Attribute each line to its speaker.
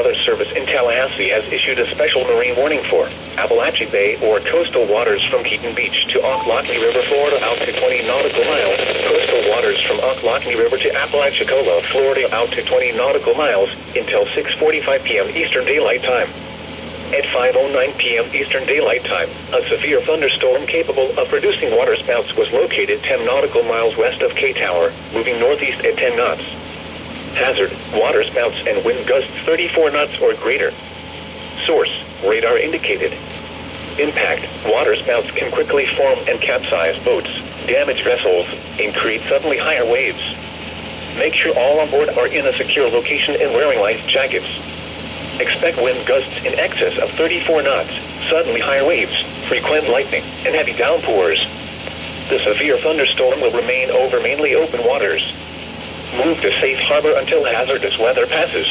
Speaker 1: Weather Service in Tallahassee has issued a special marine warning for Apalachee Bay or coastal waters from Keaton Beach to Ochlockonee River, Florida out to 20 nautical miles, coastal waters from Ochlockonee River to Apalachicola, Florida out to 20 nautical miles until 6:45 p.m. Eastern Daylight Time. At 5:09 p.m. Eastern Daylight Time, a severe thunderstorm capable of producing waterspouts was located 10 nautical miles west of K Tower, moving northeast at 10 knots. Hazard, waterspouts and wind gusts 34 knots or greater. Source, radar indicated. Impact, waterspouts can quickly form and capsize boats, damage vessels, and create suddenly higher waves. Make sure all on board are in a secure location and wearing life jackets. Expect wind gusts in excess of 34 knots, suddenly higher waves, frequent lightning, and heavy downpours. The severe thunderstorm will remain over mainly open waters. Move to safe harbor until hazardous weather passes.